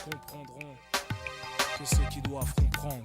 comprendront que ceux qui doivent comprendre.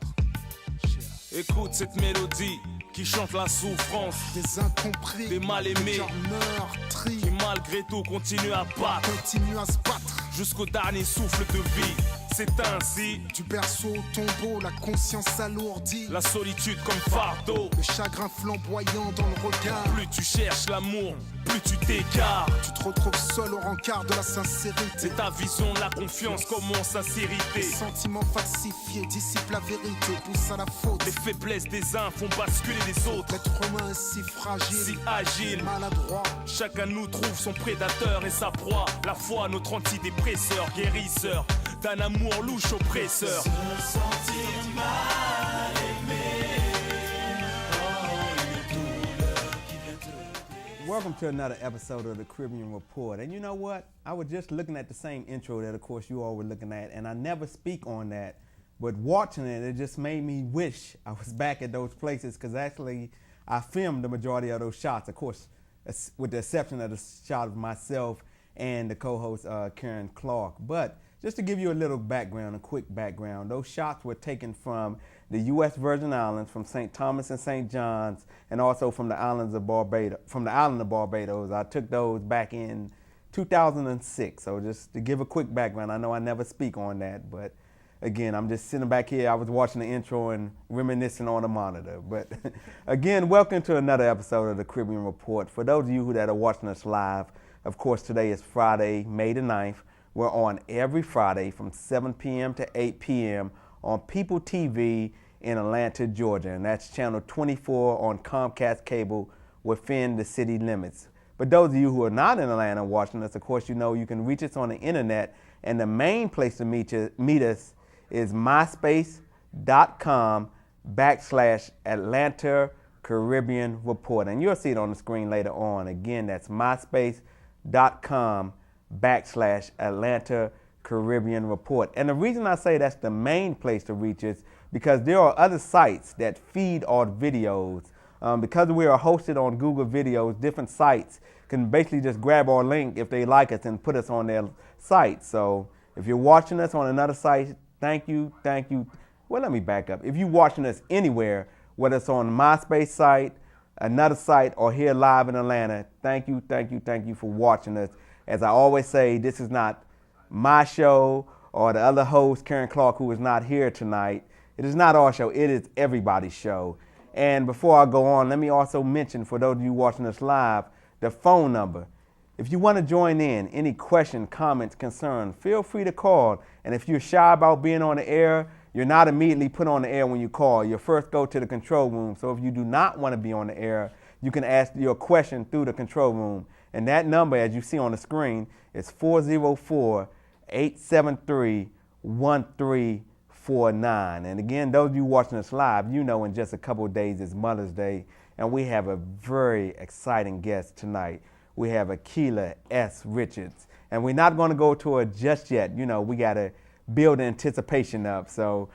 Écoute cette mélodie qui chante la souffrance des incompris, des mal-aimés, meurtris, qui malgré tout continuent à battre, se battre jusqu'au dernier souffle de vie. C'est ainsi, du berceau au tombeau, la conscience s'alourdit, la solitude comme fardeau, le chagrin flamboyant dans le regard. Plus tu cherches l'amour, plus tu t'écartes. Tu te retrouves seul au rencard de la sincérité. C'est ta vision de la confiance commence à s'irriter. Les sentiments falsifiés dissipent la vérité, poussent à la faute. Les faiblesses des uns font basculer les autres. L'être humain est si fragile, si agile, maladroit. Chacun nous trouve son prédateur et sa proie. La foi, notre antidépresseur, guérisseur d'un amour louche oppresseur. Se sentir mal aimé. Welcome to another episode of the Caribbean Report. And you know what? I was just looking at the same intro that, of course, you all were looking at, and I never speak on that. But watching it, it just made me wish I was back at those places, because actually I filmed the majority of those shots, of course, with the exception of the shot of myself and the co-host Karen Clark. But just to give you a little background, a quick background, those shots were taken from the U.S. Virgin Islands, from St. Thomas and St. John's, and also from the islands of Barbados. From the island of Barbados, I took those back in 2006. So just to give a quick background, I know I never speak on that, but again, I'm just sitting back here. I was watching the intro and reminiscing on the monitor. But again, welcome to another episode of the Caribbean Report. For those of you that are watching us live, of course, today is Friday, May the 9th. We're on every Friday from 7 p.m. to 8 p.m. on People TV in Atlanta, Georgia. And that's channel 24 on Comcast Cable within the city limits. But those of you who are not in Atlanta watching us, of course, you know you can reach us on the internet. And the main place to meet us is myspace.com/Atlanta Caribbean Report. And you'll see it on the screen later on. Again, that's myspace.com/Atlanta Caribbean Report. And the reason I say that's the main place to reach us, because there are other sites that feed our videos. Because we are hosted on Google Videos, different sites can basically just grab our link if they like us and put us on their site. So if you're watching us on another site, thank you. Well, let me back up. If you're watching us anywhere, whether it's on the MySpace site, another site, or here live in Atlanta, thank you for watching us. As I always say, this is not my show or the other host, Karen Clark, who is not here tonight. It is not our show. It is everybody's show. And before I go on, let me also mention, for those of you watching us live, the phone number. If you want to join in, any question, comments, concern, feel free to call. And if you're shy about being on the air, you're not immediately put on the air when you call. You first go to the control room. So if you do not want to be on the air, you can ask your question through the control room. And that number, as you see on the screen, is 404-873-1349. And again, those of you watching us live, you know in just a couple of days is Mother's Day, and we have a very exciting guest tonight. We have Akila S. Richards, and we're not going to go to her just yet. You know, we got to build anticipation up. So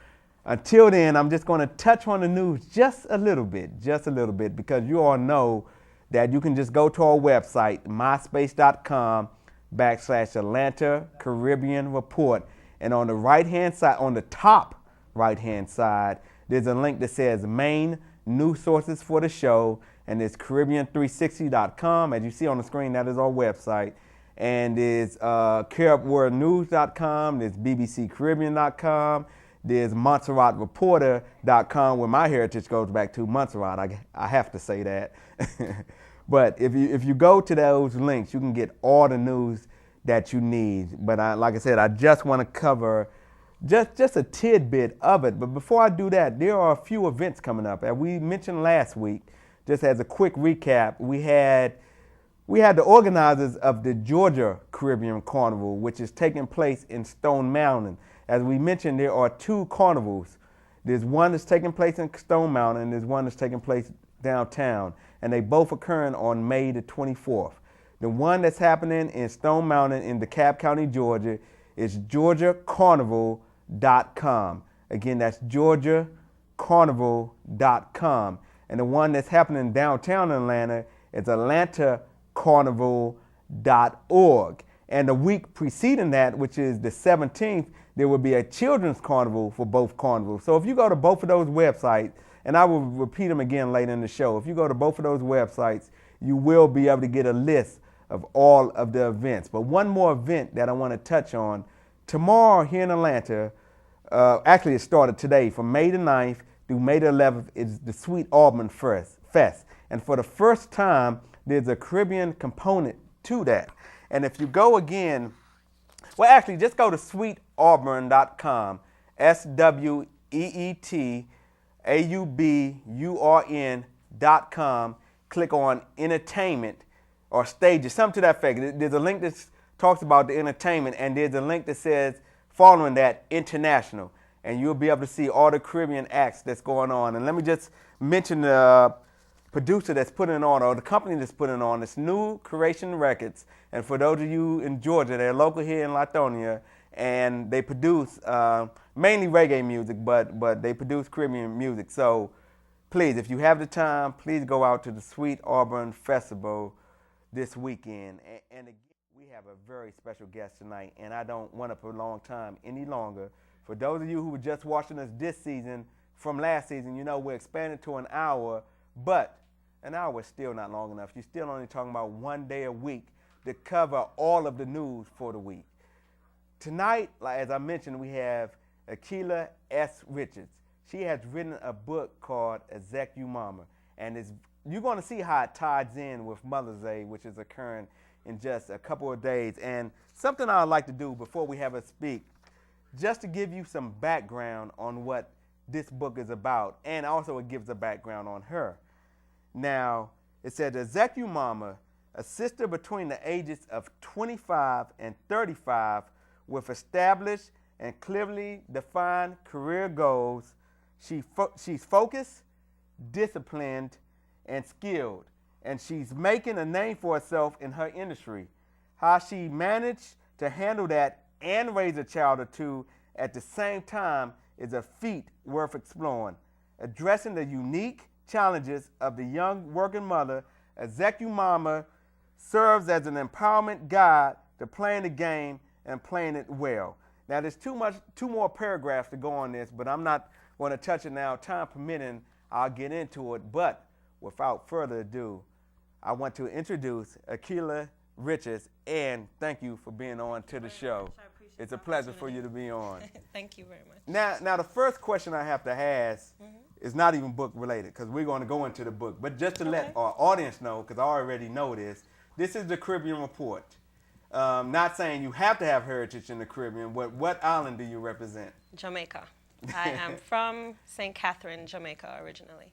until then, I'm just going to touch on the news just a little bit, because you all know that you can just go to our website, myspace.com/Atlanta Caribbean Report. And on the right-hand side, on the top right-hand side, there's a link that says main news sources for the show. And it's Caribbean360.com. As you see on the screen, that is our website. And there's CaribWorldNews.com. There's BBCCaribbean.com. There's MontserratReporter.com, where my heritage goes back to Montserrat. I have to say that. But if you go to those links, you can get all the news that you need. But like I said, I just want to cover just a tidbit of it. But before I do that, there are a few events coming up. As we mentioned last week, just as a quick recap, we had the organizers of the Georgia Caribbean Carnival, which is taking place in Stone Mountain. As we mentioned, there are two carnivals. There's one that's taking place in Stone Mountain, and there's one that's taking place downtown, and they both occurring on May the 24th. The one that's happening in Stone Mountain in DeKalb County, Georgia, is GeorgiaCarnival.com. Again, that's GeorgiaCarnival.com. And the one that's happening downtown Atlanta is AtlantaCarnival.org. And the week preceding that, which is the 17th, there will be a children's carnival for both carnivals. So if you go to both of those websites, and I will repeat them again later in the show, if you go to both of those websites, you will be able to get a list of all of the events. But one more event that I want to touch on, tomorrow here in Atlanta, actually it started today, from May the 9th through May the 11th, is the Sweet Auburn Fest. And for the first time, there's a Caribbean component to that. And if you go again, well, actually, just go to sweetauburn.com, SweetAuburn.com, click on entertainment or stages, something to that effect. There's a link that talks about the entertainment, and there's a link that says, following that, international. And you'll be able to see all the Caribbean acts that's going on. And let me just mention the producer that's putting it on, or the company that's putting it on. It's New Creation Records. And for those of you in Georgia, they're local here in Lithonia, and they produce mainly reggae music, but they produce Caribbean music. So please, if you have the time, please go out to the Sweet Auburn Festival this weekend. And again, we have a very special guest tonight, and I don't want to prolong time any longer. For those of you who were just watching us this season from last season, you know we're expanding to an hour, but an hour is still not long enough. You're still only talking about one day a week to cover all of the news for the week. Tonight, like as I mentioned, we have Akila S. Richards. She has written a book called Exec You Mama, and you're going to see how it ties in with Mother's Day, which is occurring in just a couple of days. And something I'd like to do before we have her speak, just to give you some background on what this book is about, and also it gives a background on her. Now, it said, Exec You Mama, a sister between the ages of 25 and 35 with established and clearly defined career goals. She's focused, disciplined, and skilled, and she's making a name for herself in her industry. How she managed to handle that and raise a child or two at the same time is a feat worth exploring. Addressing the unique challenges of the young working mother, Exec You Mama serves as an empowerment guide to playing the game and playing it well. Now, there's two more paragraphs to go on this, but I'm not going to touch it now. Time permitting, I'll get into it. But without further ado, I want to introduce Akila Richards, and thank you for being on to the show. It's a pleasure for you to be on. Thank you very much. Now, the first question I have to ask is not even book related, because we're going to go into the book. But just to let our audience know, because I already know this is the Caribbean Report. Not saying you have to have heritage in the Caribbean. What island do you represent? Jamaica. I am from St. Catherine, Jamaica, originally.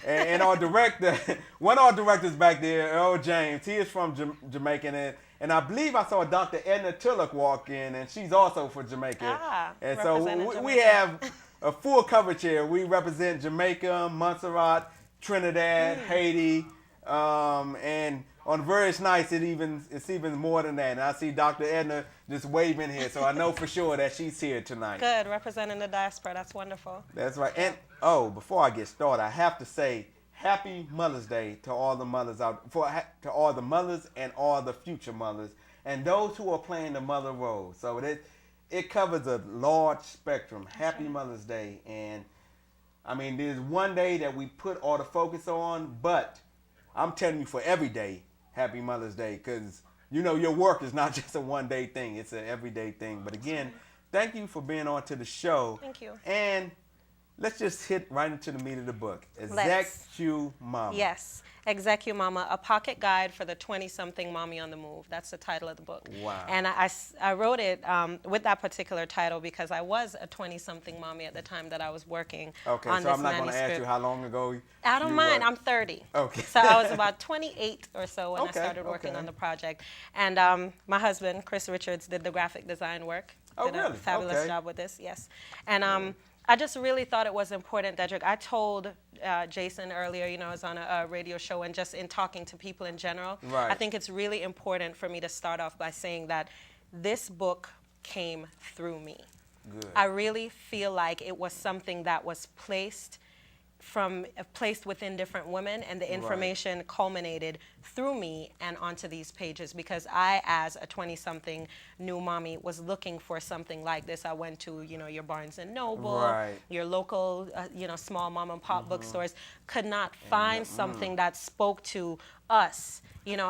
And our director, one of our directors back there, Errol James, he is from Jamaica, and I believe I saw Dr. Edna Tullock walk in, and she's also from Jamaica. And so we have a full coverage here. We represent Jamaica, Montserrat, Trinidad, Haiti, and on various nights it's even more than that. And I see Dr. Edna just waving here, so I know for sure that she's here tonight. Good, representing the diaspora. That's wonderful. That's right. And before I get started, I have to say Happy Mother's Day to all the mothers to all the mothers and all the future mothers, and those who are playing the mother role. So it covers a large spectrum. Happy Mother's Day. And I mean, there's one day that we put all the focus on, but I'm telling you, for every day, Happy Mother's Day, because you know your work is not just a one-day thing, it's an everyday thing. But again, thank you for being on to the show. Thank you. And let's just hit right into the meat of the book. Exec You Mama. Yes. Exec You Mama, a pocket guide for the 20-something mommy on the move. That's the title of the book. Wow. And I wrote it with that particular title because I was a 20-something mommy at the time that I was working on this manuscript. Okay, so I'm not going to ask you how long ago I don't mind. I'm 30. Okay. So I was about 28 or so when I started working on the project. And my husband, Chris Richards, did the graphic design work. Did a fabulous job with this, yes. And I just really thought it was important, Dedrick. I told Jason earlier, I was on a radio show, and just in talking to people in general, I think it's really important for me to start off by saying that this book came through me. Good. I really feel like it was something that was placed placed within different women, and the information culminated through me and onto these pages, because I, as a 20-something new mommy, was looking for something like this. I went to, your Barnes and Noble, your local, small mom and pop bookstores, could not find something that spoke to us,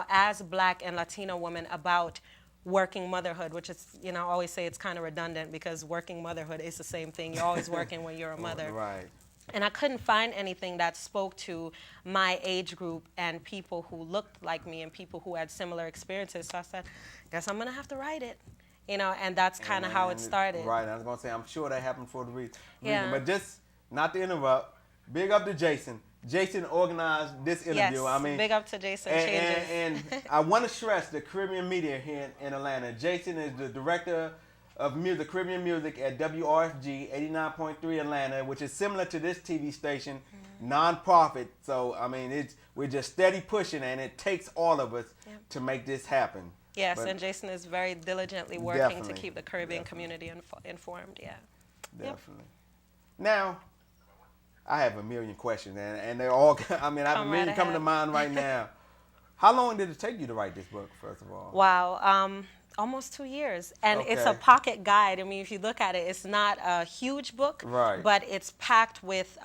as Black and Latino women, about working motherhood, which is, I always say it's kind of redundant, because working motherhood is the same thing. You're always working when you're a mother. Right. And I couldn't find anything that spoke to my age group and people who looked like me and people who had similar experiences. So I said, guess I'm going to have to write it. And that's kind of how it started. Right. I was going to say, I'm sure that happened for the reason. Yeah. But just not to interrupt, big up to Jason. Jason organized this interview. Yes, big up to Jason. And I want to stress the Caribbean media here in Atlanta. Jason is the director of music, Caribbean music at WRFG 89.3 Atlanta, which is similar to this TV station, non-profit. So, we're just steady pushing, and it takes all of us to make this happen. Yes, and Jason is very diligently working to keep the Caribbean community informed, Definitely. Now, I have a million questions, and they're all, I have a million coming to mind right now. How long did it take you to write this book, first of all? Wow. Almost 2 years. And it's a pocket guide. If you look at it, it's not a huge book, but it's packed with,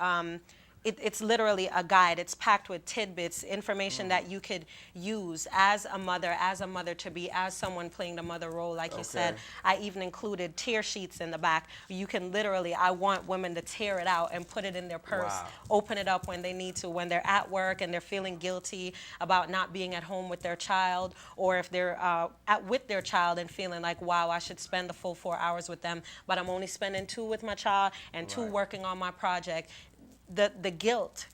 it's literally a guide. It's packed with tidbits, information that you could use as a mother to be, as someone playing the mother role, like you said. I even included tear sheets in the back. You can literally, I want women to tear it out and put it in their purse, open it up when they need to, when they're at work and they're feeling guilty about not being at home with their child, or if they're with their child and feeling like, wow, I should spend the full 4 hours with them, but I'm only spending 2 with my child and 2 working on my project. The guilt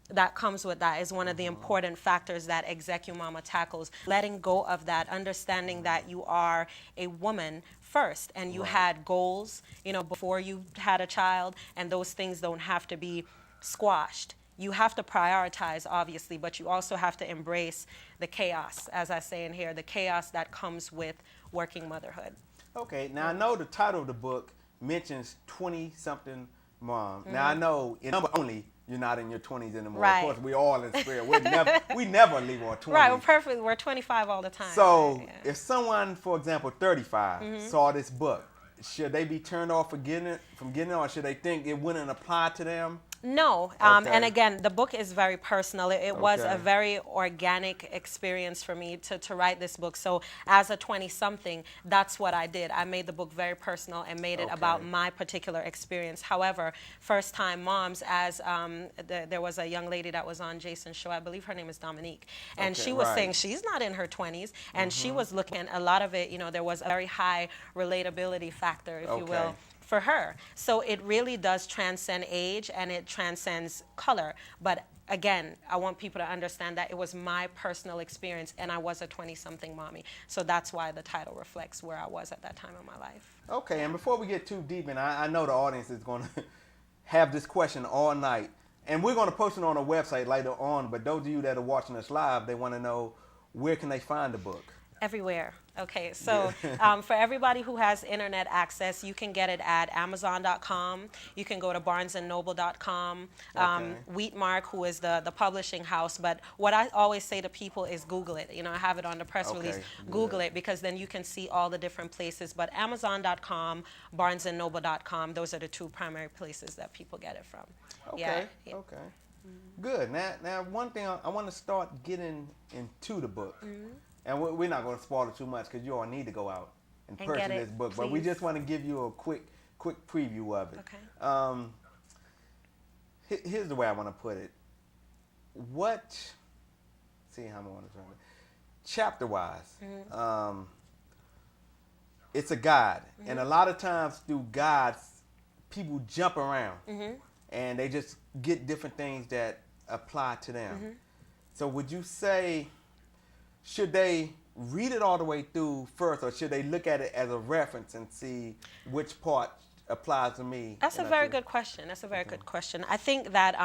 that comes with that is one of the important factors that ExecuMama tackles. Letting go of that, understanding that you are a woman first, and you had goals, before you had a child, and those things don't have to be squashed. You have to prioritize, obviously, but you also have to embrace the chaos, as I say in here, the chaos that comes with working motherhood. Okay, now I know the title of the book mentions 20-something mom. Now I know in number only you're not in your 20s anymore. Of course, we all in spirit. we never leave our 20s. Right, we're perfect. We're 25 all the time. So if someone, for example, 35 saw this book, should they be turned off from getting it, or should they think it wouldn't apply to them? No, and again, the book is very personal. It was a very organic experience for me to write this book. So as a 20-something, that's what I did. I made the book very personal and made it about my particular experience. However, first-time moms, as there was a young lady that was on Jason's show, I believe her name is Dominique, and she was saying she's not in her 20s, and she was looking at a lot of it, there was a very high relatability factor, if you will, for her. So it really does transcend age, and it transcends color. But again, I want people to understand that it was my personal experience, and I was a 20-something mommy. So that's why the title reflects where I was at that time in my life. Okay, and before we get too deep, and I know the audience is going to have this question all night, and we're going to post it on our website later on, but those of you that are watching us live, they want to know, where can they find the book? Everywhere. Okay, so for everybody who has internet access, you can get it at Amazon.com. You can go to BarnesandNoble.com. Wheatmark, who is the publishing house. But what I always say to people is Google it. I have it on the press release. Google it, because then you can see all the different places. But Amazon.com, BarnesandNoble.com, those are the 2 primary places that people get it from. Okay. Good. Now, one thing I want to start getting into the book. And we're not going to spoil it too much, because you all need to go out and purchase this book. But we just want to give you a quick preview of it. Okay. Here's the way I want to put it. See how I want to turn it. Chapter-wise, it's a guide. And a lot of times through guides, people jump around. And they just get different things that apply to them. So would you say, should they read it all the way through first, or should they look at it as a reference and see which part applies to me? That's a very good question. I think that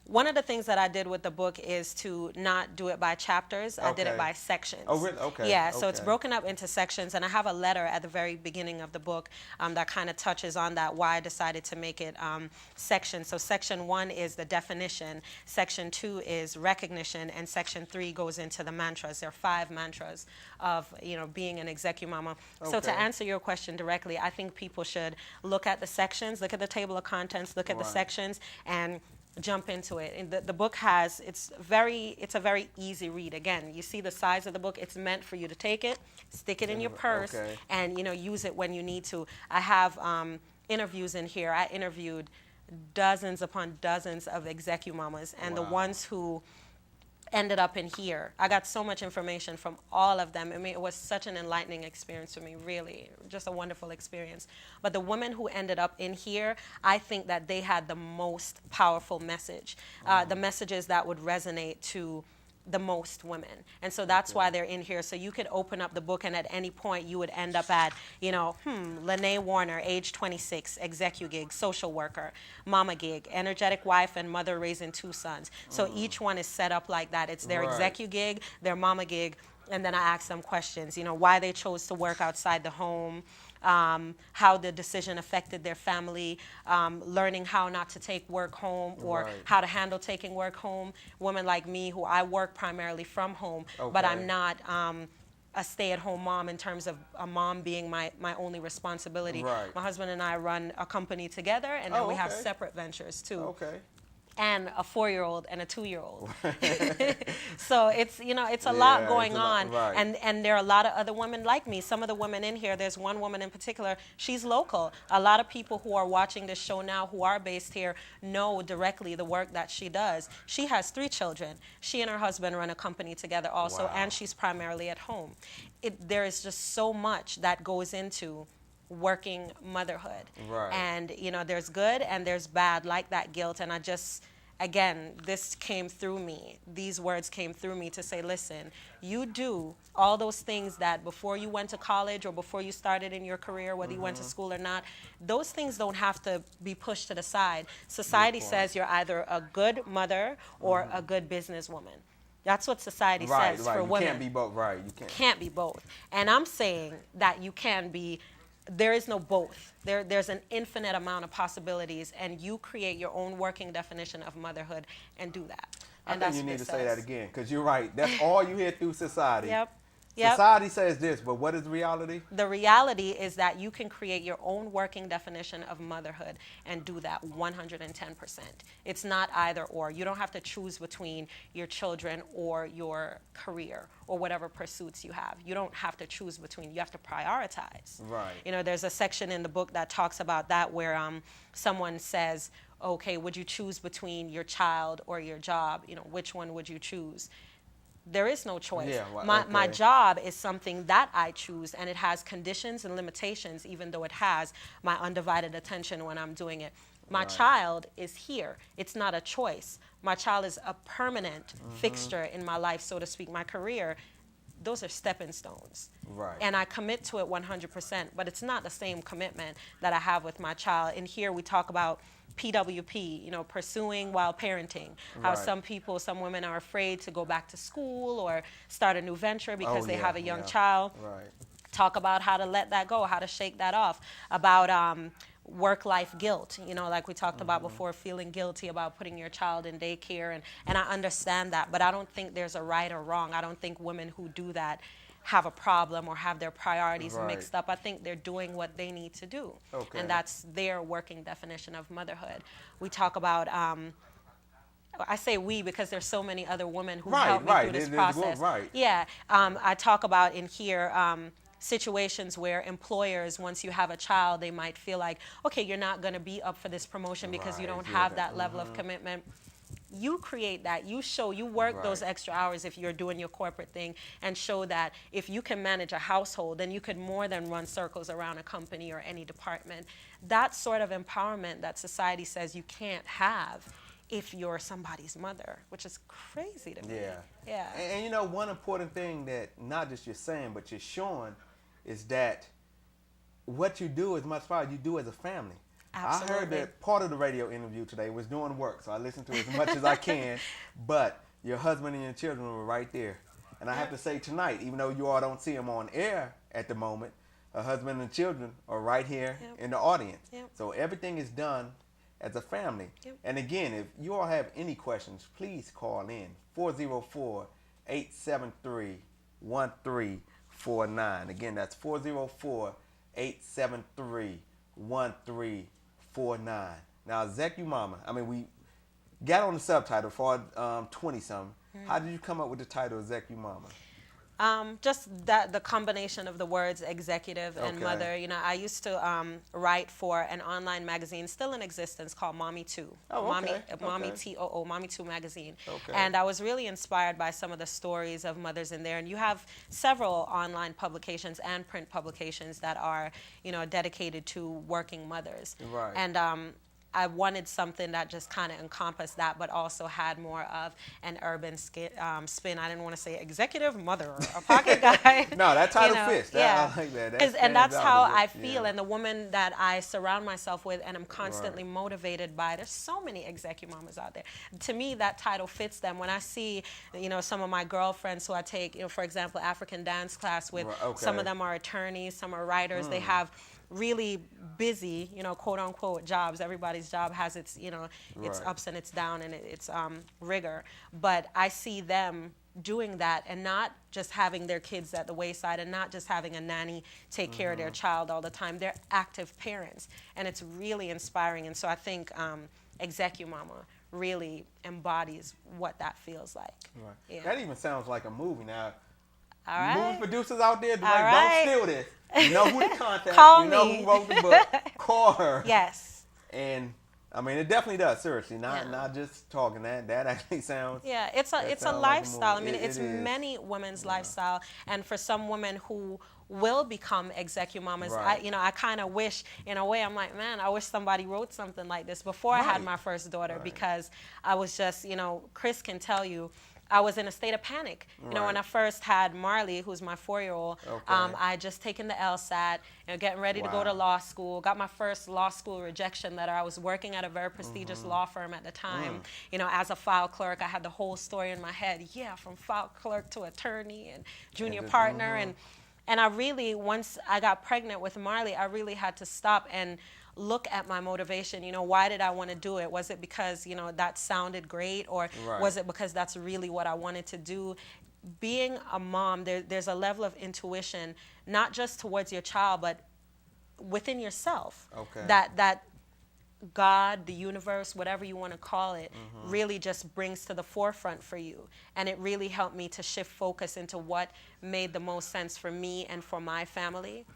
One of the things that I did with the book is to not do it by chapters. I did it by sections. Oh, really? Okay. Yeah, so it's broken up into sections, and I have a letter at the very beginning of the book that kind of touches on that, why I decided to make it sections. So section 1 is the definition, section 2 is recognition, and section 3 goes into the mantras. There are 5 mantras of, being an executive mama. So to answer your question directly, I think people should look at the sections, look at the table of contents, look at the sections, and jump into it. And the book it's a very easy read. Again, you see the size of the book. It's meant for you to take it, stick it in your purse, and use it when you need to. I have interviews in here. I interviewed dozens upon dozens of executive mamas, and the ones who ended up in here, I got so much information from all of them. I mean, it was such an enlightening experience for me, really, just a wonderful experience. But the women who ended up in here, I think that they had the most powerful message, the messages that would resonate to the most women. And so that's why they're in here. So you could open up the book, and at any point you would end up at, Lene Warner, age 26, execu gig, social worker, mama gig, energetic wife and mother raising 2 sons. So each one is set up like that. It's their execu gig, their mama gig, and then I ask them questions, why they chose to work outside the home, how the decision affected their family, learning how not to take work home or how to handle taking work home. Women like me, who I work primarily from home, but I'm not a stay-at-home mom in terms of a mom being my only responsibility. My husband and I run a company together, and then we have separate ventures too. And a 4-year-old and a 2-year-old. So it's a lot going on. And there are a lot of other women like me. Some of the women in here, there's one woman in particular, she's local. A lot of people who are watching this show now who are based here know directly the work that she does. She has 3 children. She and her husband run a company together also, and she's primarily at home. There is just so much that goes into working motherhood. And there's good and there's bad, like that guilt. And again, this came through me. These words came through me to say, listen, you do all those things that before you went to college or before you started in your career, whether you went to school or not, those things don't have to be pushed to the side. Society says you're either a good mother or a good businesswoman. That's what society says for women. You can't be both, You can't be both. And I'm saying that you can be. There is no both. There's an infinite amount of possibilities, and you create your own working definition of motherhood and do that. And I think you need to say that again, because you're right. That's all you hear through society. Yep. Society says this, but what is reality? The reality is that you can create your own working definition of motherhood and do that 110%. It's not either or. You don't have to choose between your children or your career or whatever pursuits you have. You don't have to choose between. You have to prioritize. There's a section in the book that talks about that where someone says, okay, would you choose between your child or your job? Which one would you choose? There is no choice. My job is something that I choose, and it has conditions and limitations, even though it has my undivided attention when I'm doing it. My child is here. It's not a choice. My child is a permanent fixture in my life, so to speak. My career, those are stepping stones. And I commit to it 100%, but it's not the same commitment that I have with my child. In here, we talk about PWP, pursuing while parenting. How some women are afraid to go back to school or start a new venture because they have a young child. Talk about how to let that go, how to shake that off. About work-life guilt, like we talked about before, feeling guilty about putting your child in daycare. And I understand that, but I don't think there's a right or wrong. I don't think women who do that have a problem or have their priorities mixed up. I think they're doing what they need to do. And that's their working definition of motherhood. We talk about, I say we because there's so many other women who helped me through this process. I talk about in here situations where employers, once you have a child, they might feel like, okay, you're not going to be up for this promotion because you don't have that level of commitment. You create that. You work those extra hours if you're doing your corporate thing, and show that if you can manage a household, then you could more than run circles around a company or any department. That sort of empowerment that society says you can't have if you're somebody's mother, which is crazy to me. And one important thing that not just you're saying, but you're showing is that what you do as much as you do as a family. Absolutely. I heard that part of the radio interview today was doing work, so I listened to as much as I can, but your husband and your children were right there. And I have to say tonight, even though you all don't see them on air at the moment, her husband and children are right here in the audience. So everything is done as a family. And again, if you all have any questions, please call in 404-873-1349. Again, that's 404-873-1349. Now, Execu Mama, I mean, we got on the subtitle for 20-something. How did you come up with the title Execu Mama? Just that the combination of the words executive and mother. You know, I used to write for an online magazine still in existence called Mommy 2. Mommy T-O-O, Mommy 2 magazine. And I was really inspired by some of the stories of mothers in there. And you have several online publications and print publications that are, you know, dedicated to working mothers. And I wanted something that just kind of encompassed that, but also had more of an urban spin. I didn't want to say executive mother or a pocket guy. No, that title fits. I like that. And that's how I feel. And the woman that I surround myself with and I'm constantly motivated by, there's so many Execu Mamas out there. To me, that title fits them. When I see, you know, some of my girlfriends who I take, you know, for example, African dance class with, some of them are attorneys, some are writers. They have really busy, you know, quote unquote jobs. Everybody's job has its, you know, its ups and its downs and its rigor. But I see them doing that and not just having their kids at the wayside and not just having a nanny take care of their child all the time. They're active parents, and it's really inspiring. And so I think Execu Mama really embodies what that feels like. That even sounds like a movie now. All right. Movie producers out there, don't steal this. You know who to contact. Call you know me. who wrote the book. Call her. Yes. And I mean, it definitely does. Seriously, not just talking. That actually sounds. Yeah, it's a lifestyle. I mean, it's many women's lifestyle, and for some women who will become Execu Mamas, I kind of wish, in a way, I'm like, man, I wish somebody wrote something like this before I had my first daughter, because I was just, you know, Chris can tell you, I was in a state of panic. You know, when I first had Marley, who's my 4-year-old, I just taken the LSAT, you know, getting ready to go to law school, got my first law school rejection letter. I was working at a very prestigious law firm at the time. You know, as a file clerk, I had the whole story in my head. Yeah, from file clerk to attorney and junior partner. And I really, once I got pregnant with Marley, I really had to stop and look at my motivation. You know, why did I want to do it? Was it because, you know, that sounded great, or was it because that's really what I wanted to do? Being a mom, there's a level of intuition, not just towards your child, but within yourself. That God, the universe, whatever you want to call it, really just brings to the forefront for you. And it really helped me to shift focus into what made the most sense for me and for my family.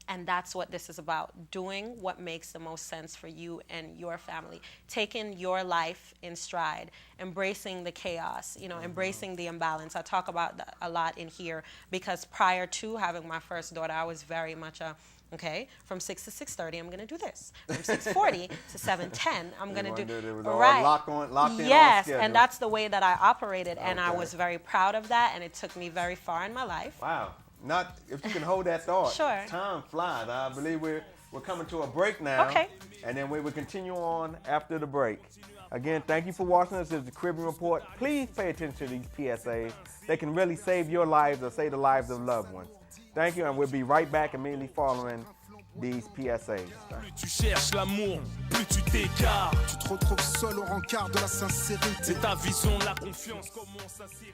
And that's what this is about, doing what makes the most sense for you and your family, taking your life in stride, embracing the chaos, you know, embracing the imbalance. I talk about that a lot in here, because prior to having my first daughter, I was very much okay, from 6 to 6:30, I'm going to do this. From 6:40 to 7:10, I'm going to do it. Was all locked in. Yes, and that's the way that I operated, and I was very proud of that, and it took me very far in my life. Wow. Not if you can hold that thought. Sure. Time flies. I believe we're coming to a break now. Okay. And then we will continue on after the break. Again, thank you for watching us. This is the Caribbean Report. Please pay attention to these PSAs. They can really save your lives or save the lives of loved ones. Thank you, and we'll be right back immediately following these PSAs. Plus tu cherches l'amour, plus tu t'écartes. Tu te retrouves seul au rencard de la sincérité. C'est ta vision, la confiance commence à s'irriter.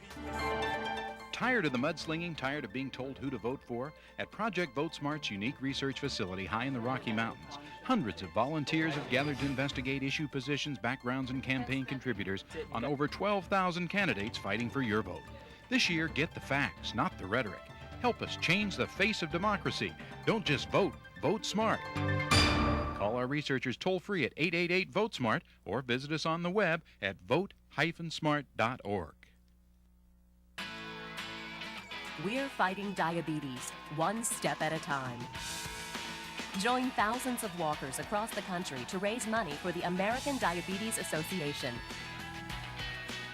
Tired of the mudslinging? Tired of being told who to vote for? At Project VoteSmart's unique research facility high in the Rocky Mountains, hundreds of volunteers have gathered to investigate issue positions, backgrounds, and campaign contributors on over 12,000 candidates fighting for your vote. This year, get the facts, not the rhetoric. Help us change the face of democracy. Don't just vote, vote smart. Call our researchers toll-free at 888-VOTE-SMART or visit us on the web at vote-smart.org. We're fighting diabetes, one step at a time. Join thousands of walkers across the country to raise money for the American Diabetes Association.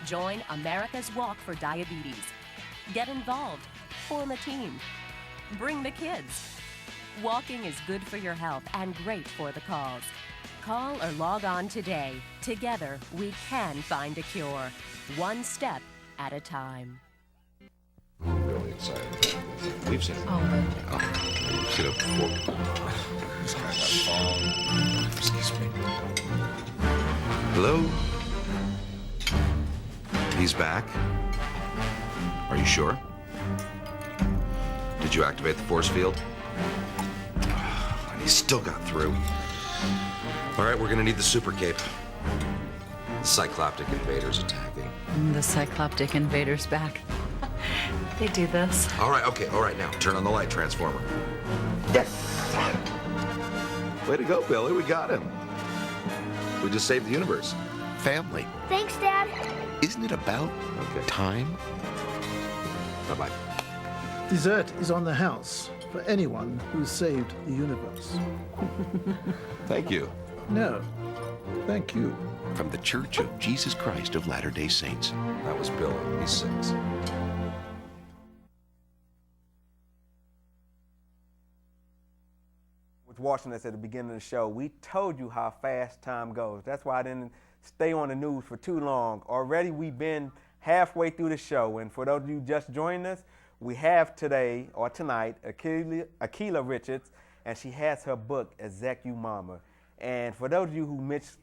Join America's Walk for Diabetes. Get involved. Form a team. Bring the kids. Walking is good for your health and great for the cause. Call or log on today. Together, we can find a cure. One step at a time. I'm really excited about this. We've seen it. We've seen it before. This guy got phone. Excuse me. Hello? He's back? Are you sure? Did you activate the force field? And he still got through. All right, we're gonna need the super cape. The Cycloptic invader's attacking. The Cycloptic invader's back. They do this. All right, okay, all right, now turn on the light transformer. Yes! Way to go, Billy, we got him. We just saved the universe. Family. Thanks, Dad. Isn't it about time? Bye-bye. Dessert is on the house for anyone who's saved the universe. Thank you. No, thank you. From the Church of Jesus Christ of Latter-day Saints. That was Billy. He's 6. Was watching us at the beginning of the show, we told you how fast time goes. That's why I didn't stay on the news for too long. Already we've been halfway through the show, and for those of you just joining us, we have today, or tonight, Akila Richards, and she has her book, Exec You Mama. And for those of you who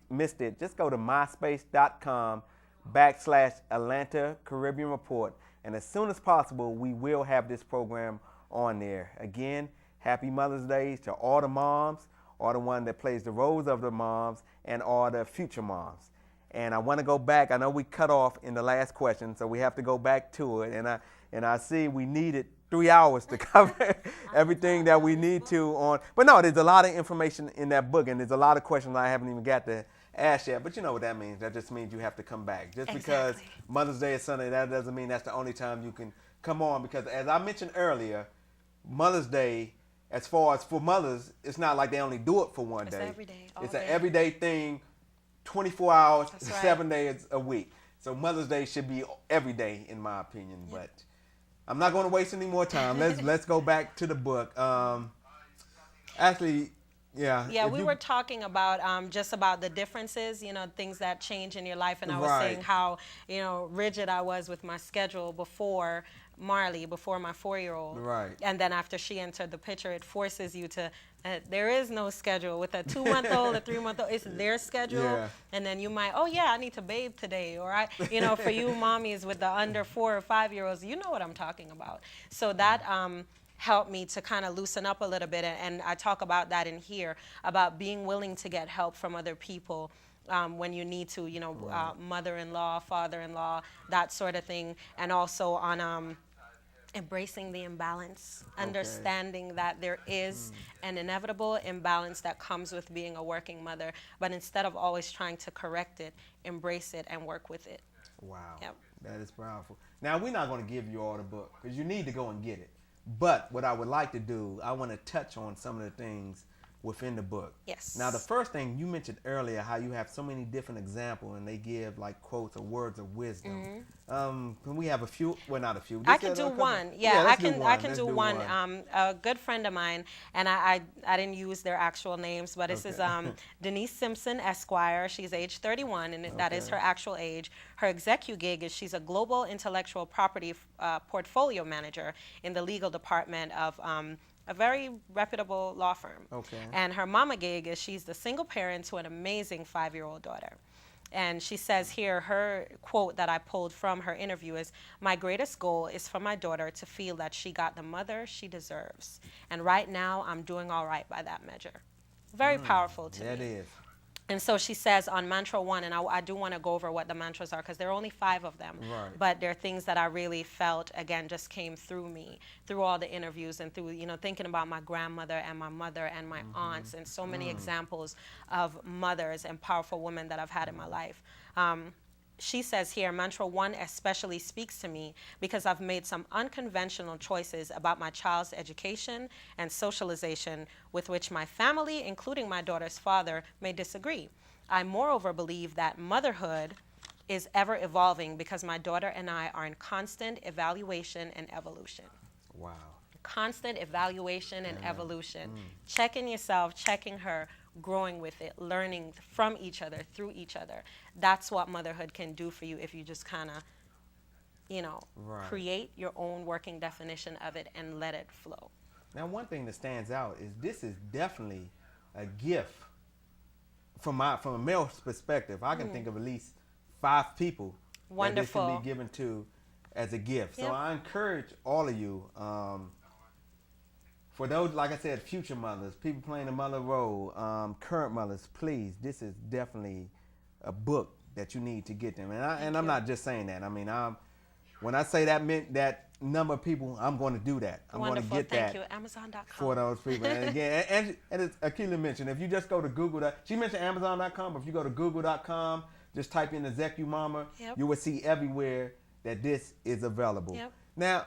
missed it, just go to myspace.com/Atlanta Caribbean Report, and as soon as possible, we will have this program on there. Again, happy Mother's Day to all the moms, all the one that plays the roles of the moms, and all the future moms. And I want to go back. I know we cut off in the last question, so we have to go back to it. And I see we needed 3 hours to cover everything that we need to on. But no, there's a lot of information in that book, and there's a lot of questions I haven't even got to ask yet. But you know what that means. That just means you have to come back. Just because Mother's Day is Sunday, that doesn't mean that's the only time you can come on. Because as I mentioned earlier, Mother's Day, as far as for mothers, it's not like they only do it for one day. It's every day. It's an everyday thing, 24 hours, That's right. 7 days a week. So Mother's Day should be every day, in my opinion. But I'm not going to waste any more time. Let's go back to the book. Actually, yeah. Yeah, we were talking about just about the differences, you know, things that change in your life, and I was saying how, you know, rigid I was with my schedule before Marley, before my 4-year-old. Right. And then after she entered the picture, it forces you to, there is no schedule. With a 2-month-old, a 3-month-old, it's their schedule. Yeah. And then you might, oh yeah, I need to bathe today. Or you know, for you mommies with the under 4 or 5-year-olds, you know what I'm talking about. So that helped me to kind of loosen up a little bit. And I talk about that in here, about being willing to get help from other people. When you need to, you know, mother-in-law, father-in-law, that sort of thing. And also on embracing the imbalance, understanding that there is an inevitable imbalance that comes with being a working mother, but instead of always trying to correct it, embrace it and work with it. Wow, that is powerful. Now, we're not going to give you all the book because you need to go and get it. But what I would like to do, I want to touch on some of the things within the book. Yes. Now, the first thing you mentioned earlier, how you have so many different examples and they give like quotes or words of wisdom. Can we have a few? Well, not a few. I can do one. Yeah, I can do one. A good friend of mine, and I didn't use their actual names, but this is Denise Simpson, Esquire. She's age 31, and that is her actual age. Her execu gig is she's a global intellectual property portfolio manager in the legal department of a very reputable law firm. And her mama gig is she's the single parent to an amazing 5-year-old daughter. And she says here, her quote that I pulled from her interview is, "My greatest goal is for my daughter to feel that she got the mother she deserves. And right now, I'm doing all right by that measure." Very powerful to me. That is. And so she says on mantra 1, and I do want to go over what the mantras are because there are only 5 of them, but they're things that I really felt, again, just came through me, through all the interviews and through, you know, thinking about my grandmother and my mother and my aunts and so many examples of mothers and powerful women that I've had in my life. She says here, mantra 1 especially speaks to me because I've made some unconventional choices about my child's education and socialization with which my family, including my daughter's father, may disagree. I moreover believe that motherhood is ever evolving because my daughter and I are in constant evaluation and evolution. Wow. constant evaluation and evolution. Checking yourself, checking her, growing with it, learning from each other, through each other. That's what motherhood can do for you if you just kind of, you know, create your own working definition of it and let it flow. Now, one thing that stands out is this is definitely a gift from a male's perspective. I can think of at least 5 people that this can be given to as a gift. So I encourage all of you, for those, like I said, future mothers, people playing the mother role, current mothers, please, this is definitely a book that you need to get them. And I'm not just saying that. I mean, when I say that meant that number of people, I'm going to do that. I'm going to get that. Thank you. Amazon.com. For those people. And again, and as Akila mentioned, if you just go to Google, she mentioned Amazon.com, but if you go to Google.com, just type in Execumama, you will see everywhere that this is available. Now,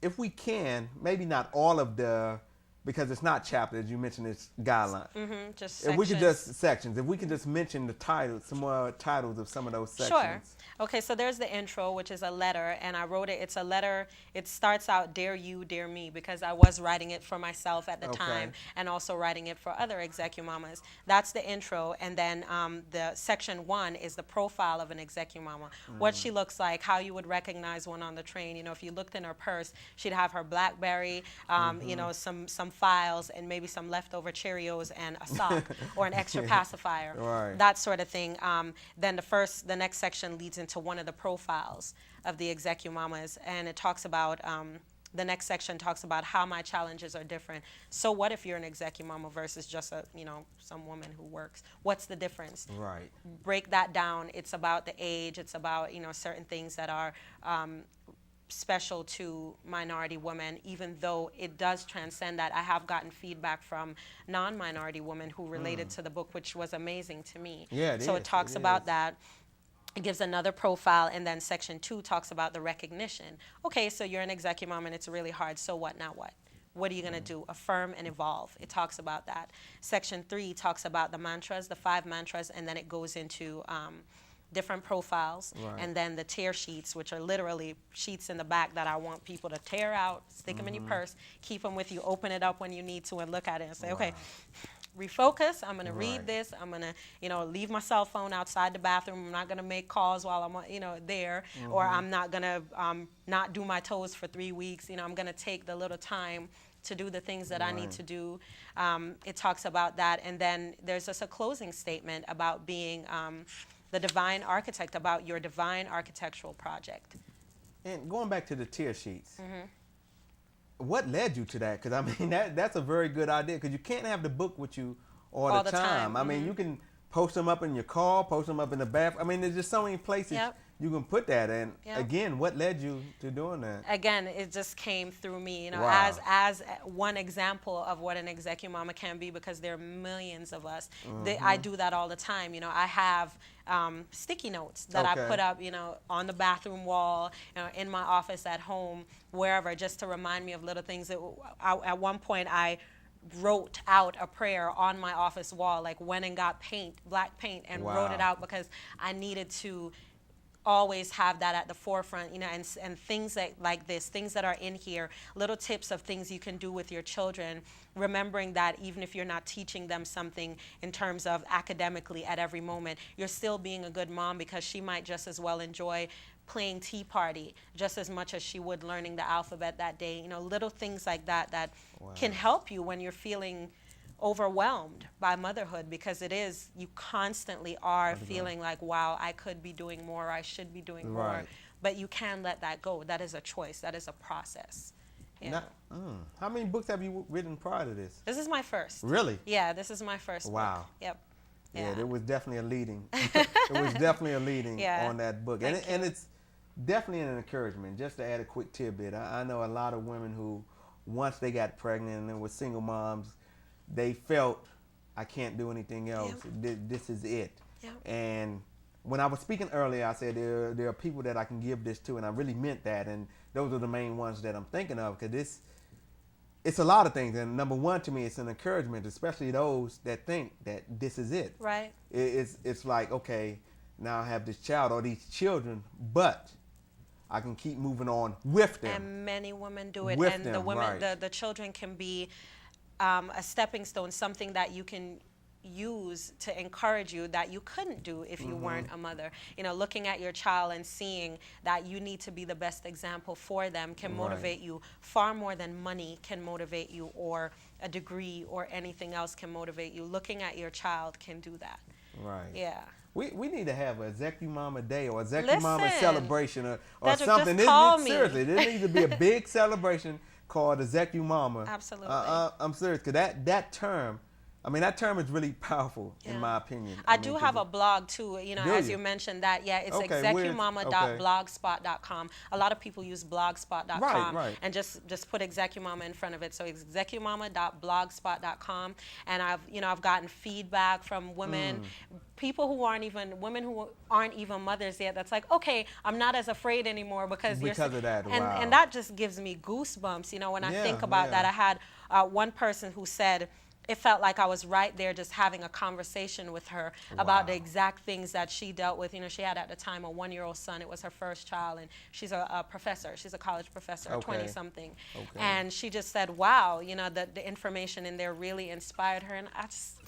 if we can, maybe not all of the, because it's not chapters, you mentioned it's guidelines. Just sections. If we could just sections, if we could just mention the titles, some more titles of some of those sections. Sure. Okay, so there's the intro, which is a letter, and I wrote it. It's a letter. It starts out, "Dear you, dear me," because I was writing it for myself at the time, and also writing it for other Execumamas. That's the intro, and then the section 1 is the profile of an Execumama. What she looks like, how you would recognize one on the train. You know, if you looked in her purse, she'd have her BlackBerry, you know, some files, and maybe some leftover Cheerios and a sock or an extra pacifier. That sort of thing. Then the next section leads into one of the profiles of the Execumamas, and it talks about, the next section talks about how my challenges are different. So what if you're an Execumama versus just a, you know, some woman who works? What's the difference? Break that down. It's about the age. It's about, you know, certain things that are special to minority women, even though it does transcend that. I have gotten feedback from non-minority women who related to the book, which was amazing to me. So it talks about that. It gives another profile, and then section 2 talks about the recognition. Okay, so you're an Execumama and it's really hard, so what, now what? What are you going to do? Affirm and evolve. It talks about that. Section 3 talks about the mantras, the 5 mantras, and then it goes into different profiles, and then the tear sheets, which are literally sheets in the back that I want people to tear out, stick them in your purse, keep them with you, open it up when you need to, and look at it and say, okay, refocus. I'm going to read this. I'm going to, you know, leave my cell phone outside the bathroom. I'm not going to make calls while I'm, you know, there, or I'm not going to not do my toes for 3 weeks. You know, I'm going to take the little time to do the things that I need to do. It talks about that, and then there's just a closing statement about being the divine architect, about your divine architectural project. And going back to the tear sheets, what led you to that? Because I mean, that's a very good idea, because you can't have the book with you all the time. I mean, you can post them up in your car, post them up in the bathroom. I mean, there's just so many places you can put that in. Again, what led you to doing that? Again, it just came through me, you know, as one example of what an Execumama can be, because there are millions of us. I do that all the time. You know, I have sticky notes that I put up, you know, on the bathroom wall, you know, in my office, at home, wherever, just to remind me of little things. That at one point I wrote out a prayer on my office wall, like went and got black paint, and wrote it out, because I needed to always have that at the forefront, you know, and things like this, things that are in here, little tips of things you can do with your children, remembering that even if you're not teaching them something in terms of academically at every moment, you're still being a good mom, because she might just as well enjoy playing Tea Party just as much as she would learning the alphabet that day. You know, little things like that can help you when you're feeling overwhelmed by motherhood, because it is, you constantly are feeling like, wow, I could be doing more, I should be doing more, but you can let that go. That is a choice. That is a process. How many books have you written prior to this? This is my first. Really? Yeah, this is my first book. Yep. Yeah, there was definitely a leading. It was definitely a leading on that book, and it's definitely an encouragement. Just to add a quick tidbit, I know a lot of women who, once they got pregnant and were single moms, they felt, I can't do anything else. This is it. And when I was speaking earlier, I said there are people that I can give this to, and I really meant that. And those are the main ones that I'm thinking of, because it's a lot of things. And number one, to me, it's an encouragement, especially those that think that this is it. Right. It's like, okay, now I have this child or these children, but I can keep moving on with them. And many women do it. With and them, the women, right. the children can be a stepping stone, something that you can use to encourage you that you couldn't do if you weren't a mother. You know, looking at your child and seeing that you need to be the best example for them can motivate you far more than money can motivate you, or a degree or anything else can motivate you. Looking at your child can do that. Right. Yeah. We need to have a Execu Mama Day or Execu Mama celebration or Dedrick, something. Just call me. Seriously, there needs to be a big celebration called Execu Mama. Absolutely. I'm serious, because that term, I mean, that term is really powerful, in my opinion. I do have a blog too, you know, as you mentioned that. Yeah, it's execumama.blogspot.com. A lot of people use blogspot.com and just put Execumama in front of it. So execumama.blogspot.com. And I've gotten feedback from women, women who aren't even mothers yet. That's like, okay, I'm not as afraid anymore because of that. And that just gives me goosebumps, you know, when I think about that. I had one person who said, it felt like I was right there just having a conversation with her about the exact things that she dealt with. You know, she had at the time a 1-year-old son. It was her first child, and she's a professor. She's a college professor, 20-something. And she just said, wow, you know, the information in there really inspired her. And I just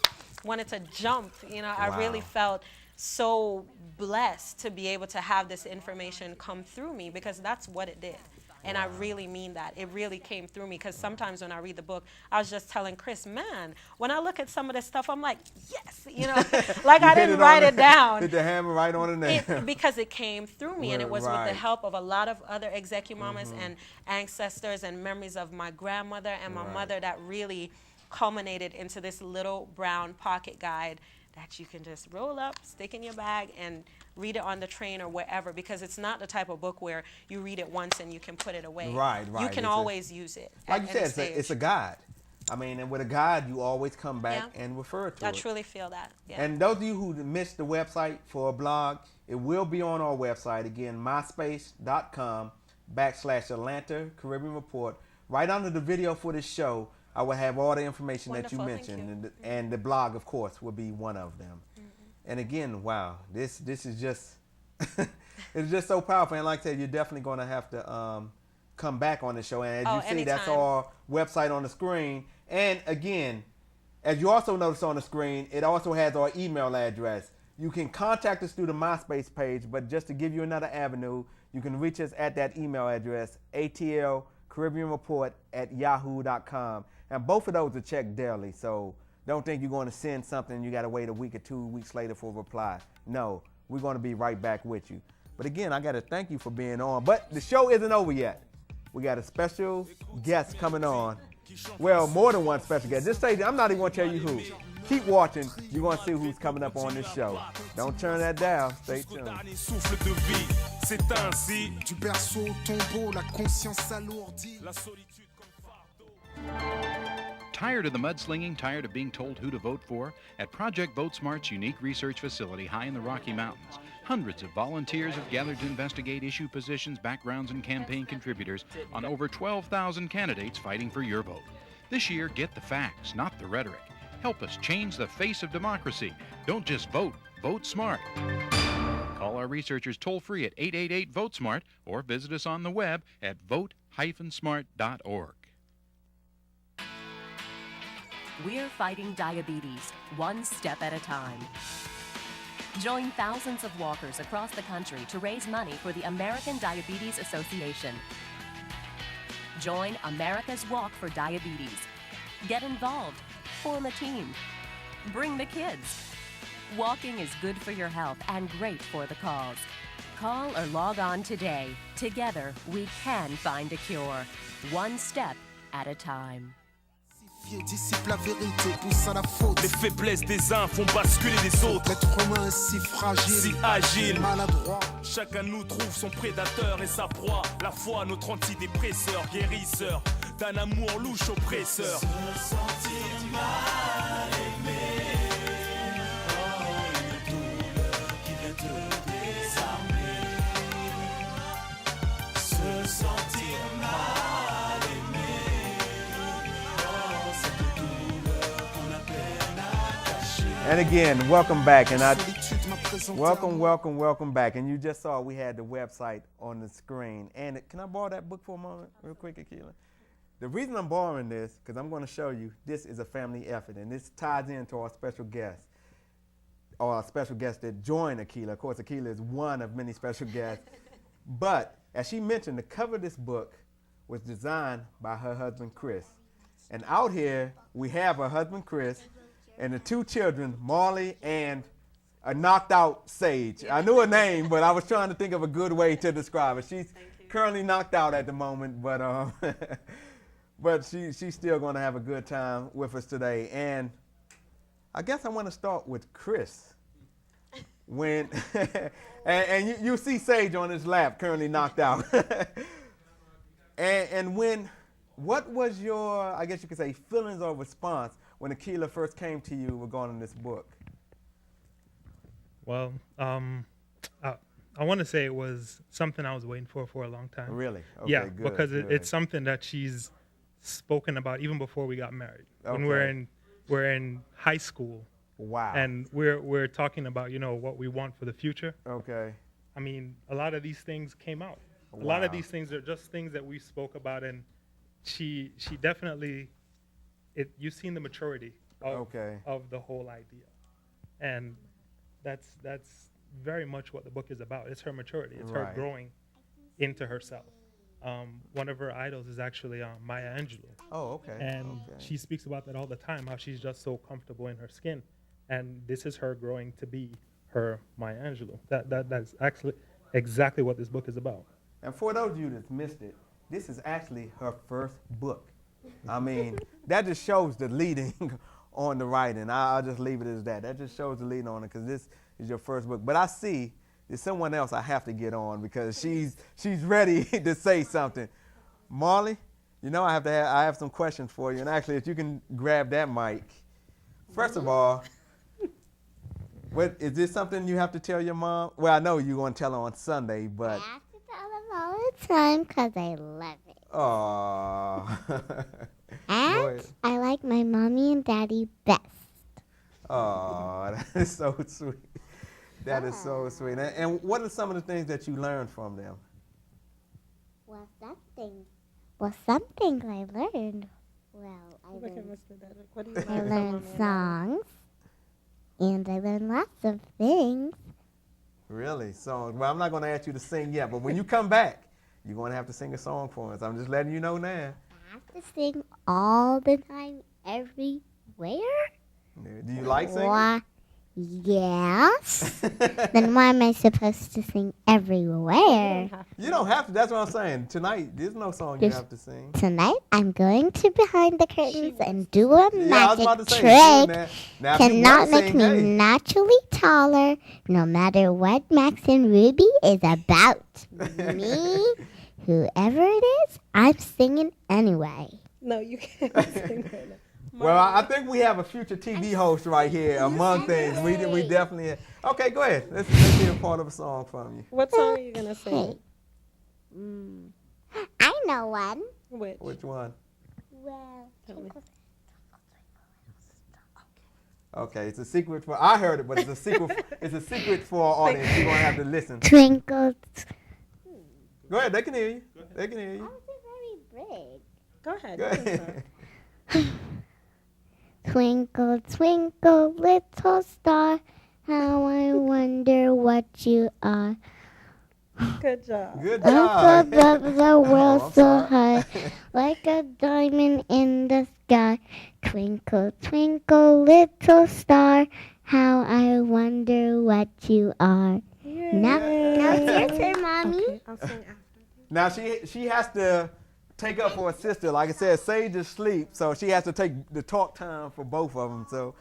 wanted to jump. You know, I really felt so blessed to be able to have this information come through me, because that's what it did. And I really mean that. It really came through me, because sometimes when I read the book, I was just telling Chris, man, when I look at some of this stuff, I'm like, yes, you know, like I didn't write it down. Hit the hammer right on the nail. Because it came through me, and it was with the help of a lot of other Execumamas and ancestors and memories of my grandmother and my mother that really culminated into this little brown pocket guide that you can just roll up, stick in your bag, and read it on the train or wherever, because it's not the type of book where you read it once and you can put it away. Right. You can always use it. Like you said, it's a guide. I mean, and with a guide, you always come back and refer to it. I truly feel that. Yeah. And those of you who missed the website for a blog, it will be on our website. Again, myspace.com/Atlanta Caribbean Report. Right under the video for this show, I will have all the information that you mentioned. And the blog, of course, will be one of them. And again, wow, this is just, it's just so powerful. And like I said, you're definitely going to have to come back on the show. And as you see, that's our website on the screen. And again, as you also notice on the screen, it also has our email address. You can contact us through the MySpace page, but just to give you another avenue, you can reach us at that email address, atlcaribbeanreport@yahoo.com. And both of those are checked daily, so don't think you're going to send something and you got to wait a week or 2 weeks later for a reply. No, we're going to be right back with you. But again, I got to thank you for being on. But the show isn't over yet. We got a special guest coming on. Well, more than one special guest. Just say, I'm not even going to tell you who. Keep watching. You're going to see who's coming up on this show. Don't turn that down. Stay tuned. C'est ainsi. Du berceau au tombeau, la conscience s'alourdit. La solitude comme fardeau. Tired of the mudslinging? Tired of being told who to vote for? At Project Vote Smart's unique research facility high in the Rocky Mountains, hundreds of volunteers have gathered to investigate issue positions, backgrounds, and campaign contributors on over 12,000 candidates fighting for your vote. This year, get the facts, not the rhetoric. Help us change the face of democracy. Don't just vote, vote smart. Call our researchers toll-free at 888-VOTE-SMART or visit us on the web at vote-smart.org. We're fighting diabetes, one step at a time. Join thousands of walkers across the country to raise money for the American Diabetes Association. Join America's Walk for Diabetes. Get involved. Form a team. Bring the kids. Walking is good for your health and great for the cause. Call or log on today. Together, we can find a cure. One step at a time. Dissipe la vérité, pousse à la faute. Les faiblesses des uns font basculer les autres. L'être humain est si fragile, si agile, maladroit. Chacun nous trouve son prédateur et sa proie. La foi, notre antidépresseur, guérisseur d'un amour louche oppresseur. Se sentir mal aimé, oh, une douleur qui vient te désarmer. Se sentir mal aimé, oh, cette douleur qu'on a peine à cacher. And again, welcome back. And I Welcome back. And you just saw we had the website on the screen. And can I borrow that book for a moment real quick, Akila? The reason I'm borrowing this, because I'm going to show you, this is a family effort. And this ties into our special guest, or our special guest that joined Akila. Of course, Akila is one of many special guests. But as she mentioned, the cover of this book was designed by her husband, Chris. And out here, we have her husband, Chris, and the two children, Marley and a knocked out Sage. I knew her name, but I was trying to think of a good way to describe her. She's currently knocked out at the moment, but but she's still going to have a good time with us today. And I guess I want to start with Chris. When and you see Sage on his lap, currently knocked out. and what was your, I guess you could say, feelings or response when Akila first came to you regarding this book? Well, I want to say it was something I was waiting for a long time. Really? Okay, yeah, good, because good. It's something that she's spoken about even before we got married. Okay. When we're in high school. Wow. And we're talking about, what we want for the future. Okay. I mean, a lot of these things came out. Wow. A lot of these things are just things that we spoke about, and she definitely, you've seen the maturity of the whole idea. And that's very much what the book is about. It's her maturity. It's her growing into herself. One of her idols is actually Maya Angelou. Oh, okay. And she speaks about that all the time, how she's just so comfortable in her skin. And this is her growing to be her Maya Angelou. That's actually exactly what this book is about. And for those of you that missed it, this is actually her first book. I mean, that just shows the leading on the writing. I'll just leave it as that. That just shows the leading on it, because this is your first book. But I see there's someone else I have to get on, because she's ready to say something. Marley, I have some questions for you. And actually, if you can grab that mic. First of all, is this something you have to tell your mom? Well, I know you're going to tell her on Sunday, but... I have to tell them all the time because I love it. Aww. And I like my mommy and daddy best. Aww, that is so sweet. That is so sweet. And what are some of the things that you learned from them? Well, some things I learned. I learned songs. And I learned lots of things. Really? So, well, I'm not going to ask you to sing yet, but when you come back, you're going to have to sing a song for us. I'm just letting you know now. I have to sing all the time, everywhere? Do you like singing? Yes. Then why am I supposed to sing everywhere? You don't have to. That's what I'm saying. Tonight, there's no song you have to sing. Tonight, I'm going to behind the curtains and do a magic trick. Cannot make me naturally taller, no matter what Max and Ruby is about. Me, whoever it is, I'm singing anyway. No, you can't sing right now. Well, I think we have a future TV host right here among things. We definitely have. Okay, go ahead. Let's hear a part of a song from you. What song are you going to sing? I know one. Which one? Well, okay, it's a secret for, I heard it, but it's a secret. It's a secret for our audience. You're going to have to listen. Twinkle. Go ahead, they can hear you. They can hear you. That was very big. Go ahead. Go ahead. Twinkle, twinkle, little star, how I wonder what you are. Good job. Good job. Up above the world so high, like a diamond in the sky. Twinkle, twinkle, little star, how I wonder what you are. Yay. Now it's your turn, Mommy. Okay, I'll sing after. Now she has to take up for her sister. Like I said, Sage is asleep, so she has to take the talk time for both of them. So,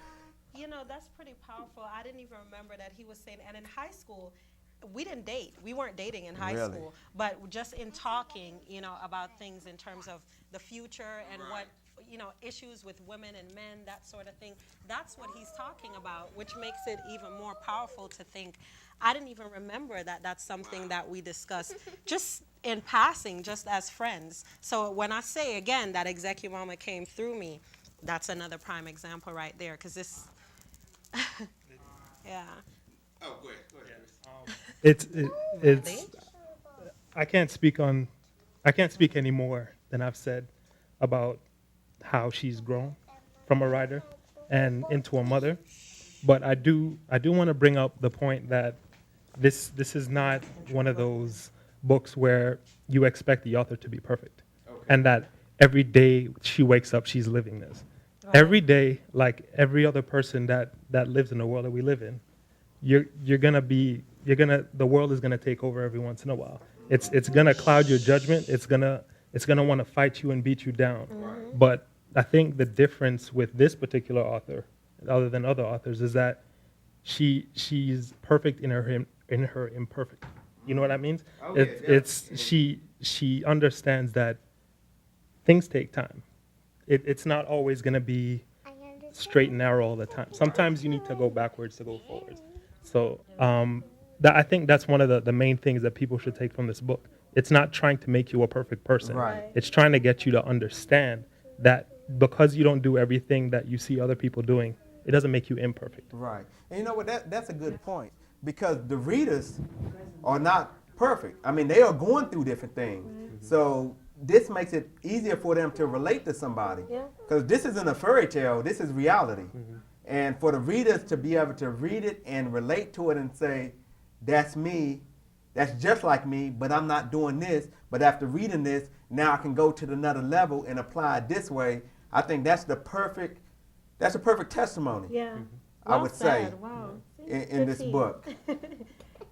that's pretty powerful. I didn't even remember that he was saying. And in high school, we didn't date. We weren't dating in high school, but just in talking, about things in terms of the future and what, issues with women and men, that sort of thing. That's what he's talking about, which makes it even more powerful to think. I didn't even remember that that's something that we discussed just in passing, just as friends. So when I say, again, that Executive Mama came through me, that's another prime example right there, because this, yeah. Oh, go ahead. It's. I can't speak any more than I've said about how she's grown from a writer and into a mother. But I do want to bring up the point that this is not one of those books where you expect the author to be perfect, and that every day she wakes up, she's living this. Every day, like every other person that lives in the world that we live in, the world is gonna take over every once in a while. It's gonna cloud your judgment. It's gonna want to fight you and beat you down. But I think the difference with this particular author, other than other authors, is that she's perfect in her imperfect. You know what I mean? She understands that things take time. It's not always going to be straight and narrow all the time. Sometimes you need to go backwards to go forwards. So I think that's one of the main things that people should take from this book. It's not trying to make you a perfect person. Right. It's trying to get you to understand that because you don't do everything that you see other people doing, it doesn't make you imperfect. Right. And you know what? That's a good point, because the readers are not perfect. I mean, they are going through different things. So this makes it easier for them to relate to somebody. Because this isn't a fairy tale, this is reality. And for the readers to be able to read it and relate to it and say, that's me, that's just like me, but I'm not doing this. But after reading this, now I can go to another level and apply it this way. I think that's a perfect testimony. Yeah. I would say wow. in this book.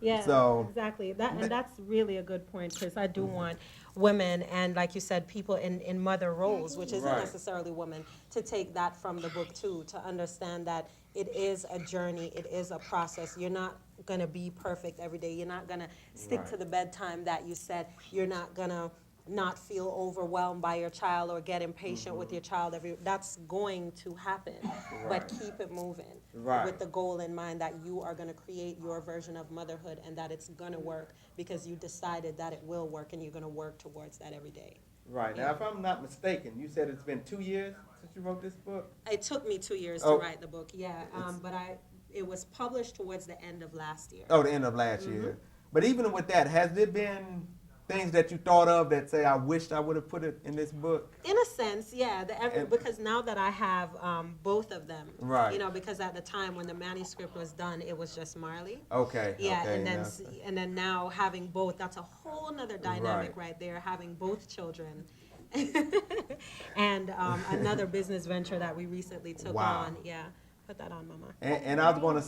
Yeah, so, exactly. And that's really a good point, Chris. I do want women and, like you said, people in mother roles, which isn't necessarily women, to take that from the book too, to understand that it is a journey, it is a process. You're not going to be perfect every day. You're not going to stick to the bedtime that you set. You're not going to not feel overwhelmed by your child or get impatient with your child. That's going to happen, but keep it moving with the goal in mind that you are going to create your version of motherhood and that it's going to work because you decided that it will work and you're going to work towards that every day. Right. Now, if I'm not mistaken, you said it's been 2 years since you wrote this book? It took me 2 years to write the book, but it was published towards the end of last year. Oh, the end of last year. But even with that, has there been things that you thought of that say, I wished I would have put it in this book? In a sense, yeah. Because now that I have both of them, because at the time when the manuscript was done, it was just Marley. Okay. Yeah, and then now having both, that's a whole nother dynamic right there, having both children. And another business venture that we recently took on. Yeah. Put that on, Mama. And I was going to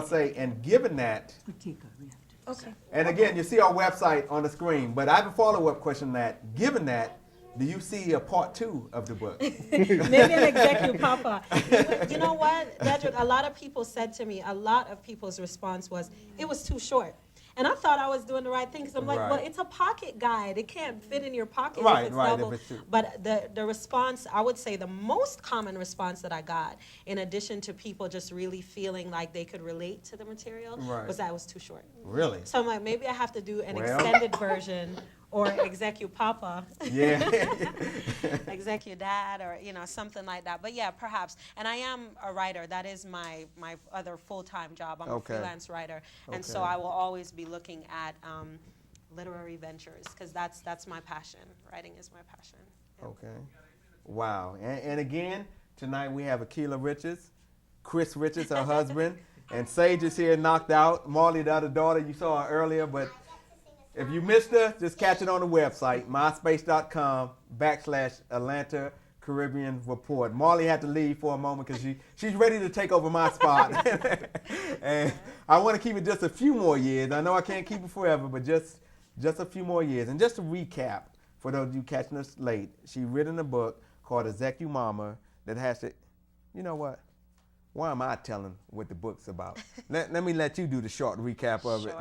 say, and given that, okay. And again, you see our website on the screen, but I have a follow-up question that, given that, do you see a part 2 of the book? Maybe an executive papa. You know what, Dedrick, a lot of people said to me, a lot of people's response was, it was too short. And I thought I was doing the right thing because I'm like, well, it's a pocket guide. It can't fit in your pocket if it's double. But the response, I would say the most common response that I got, in addition to people just really feeling like they could relate to the material, was that it was too short. Really? So I'm like, maybe I have to do an extended version or execu papa. Yeah. Execu dad or, something like that. But yeah, perhaps. And I am a writer. That is my other full-time job. I'm a freelance writer. And so I will always be looking at literary ventures because that's my passion. Writing is my passion. Yeah. Okay. Wow. And again, tonight we have Akilah Richards, Chris Richards, her husband, and Sage is here knocked out. Marley, the other daughter, you saw her earlier, but if you missed her, just catch it on the website, myspace.com/Atlanta Caribbean Report. Marley had to leave for a moment because she's ready to take over my spot. And I want to keep it just a few more years. I know I can't keep it forever, but just a few more years. And just to recap, for those of you catching us late, she's written a book called Execu Mama that has to, you know what? Why am I telling what the book's about? Let me let you do the short recap of it.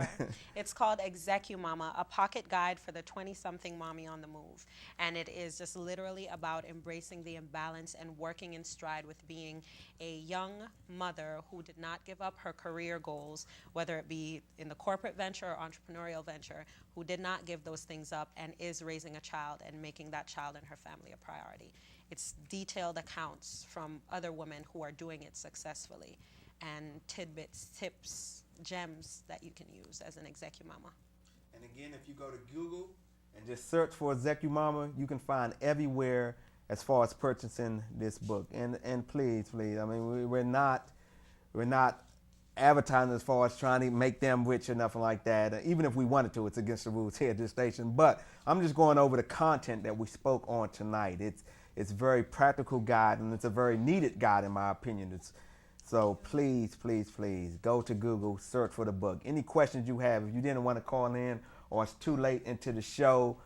It's called Execu Mama, a pocket guide for the 20-something mommy on the move. And it is just literally about embracing the imbalance and working in stride with being a young mother who did not give up her career goals, whether it be in the corporate venture or entrepreneurial venture, who did not give those things up and is raising a child and making that child and her family a priority. It's detailed accounts from other women who are doing it successfully. and tidbits, tips, gems that you can use as an execumama. And again, if you go to Google and just search for execumama, you can find everywhere as far as purchasing this book. And please, I mean, we're not advertising as far as trying to make them rich or nothing like that. Even if we wanted to, it's against the rules here at this station. But I'm just going over the content that we spoke on tonight. It's a very practical guide, and it's a very needed guide in my opinion. So please, please, please go to Google, search for the book. Any questions you have, if you didn't want to call in or it's too late into the show,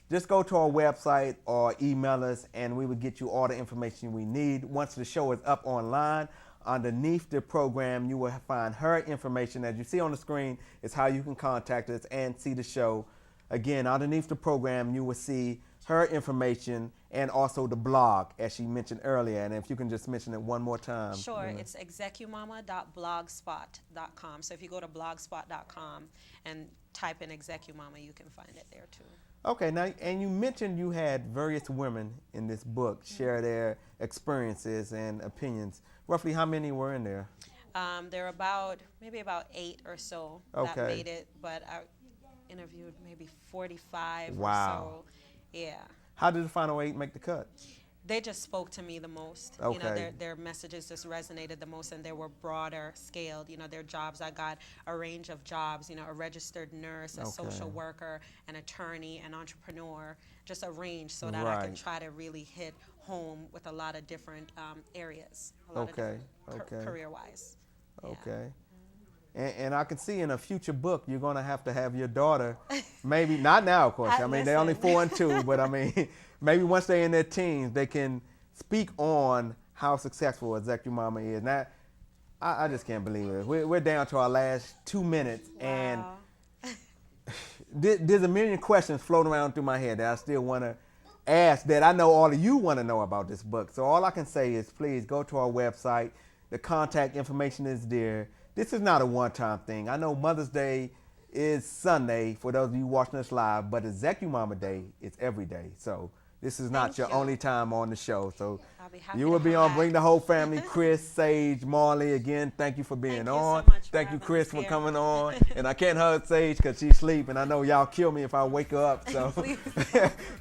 just go to our website or email us, and we will get you all the information we need. Once the show is up online, underneath the program, you will find her information. As you see on the screen, is how you can contact us and see the show. Again, underneath the program, you will see her information and also the blog, as she mentioned earlier. And if you can just mention it one more time. Sure, it's execumama.blogspot.com. So if you go to blogspot.com and type in execumama, you can find it there too. Okay, now, and you mentioned you had various women in this book share their experiences and opinions. Roughly how many were in there? There are maybe about 8 or so that made it, but I interviewed maybe 45 or so. Yeah. How did the final 8 make the cut? They just spoke to me the most. Okay. You know, their messages just resonated the most, and they were broader scaled. You know, their jobs, I got a range of jobs, you know, a registered nurse, a social worker, an attorney, an entrepreneur, just a range so that I can try to really hit home with a lot of different areas, a lot of different career-wise. Okay. And I can see in a future book, you're going to have your daughter, maybe, not now, of course. I mean, they're only 4 and 2, but I mean, maybe once they're in their teens, they can speak on how successful execumama is. Now, I just can't believe it. We're down to our last 2 minutes, and there's a million questions floating around through my head that I still want to ask that I know all of you want to know about this book. So all I can say is please go to our website. The contact information is there. This is not a one-time thing. I know Mother's Day is Sunday for those of you watching us live, but execumama Day is every day. So this is not your only time on the show. So you will be on Bring the Whole Family. Chris, Sage, Marley, again, thank you for being on. Thank you, Chris, for coming on. And I can't hug Sage because she's asleep, and I know y'all kill me if I wake her up. So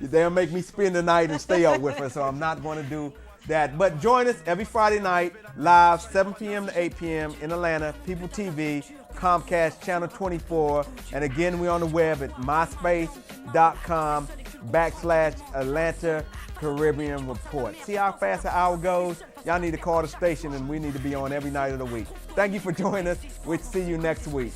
they'll make me spend the night and stay up with her, so I'm not going to do that. But join us every Friday night, live, 7 p.m. to 8 p.m. in Atlanta, People TV, Comcast Channel 24. And again, we're on the web at myspace.com/Atlanta Caribbean Report. See how fast the hour goes? Y'all need to call the station, and we need to be on every night of the week. Thank you for joining us. We'll see you next week.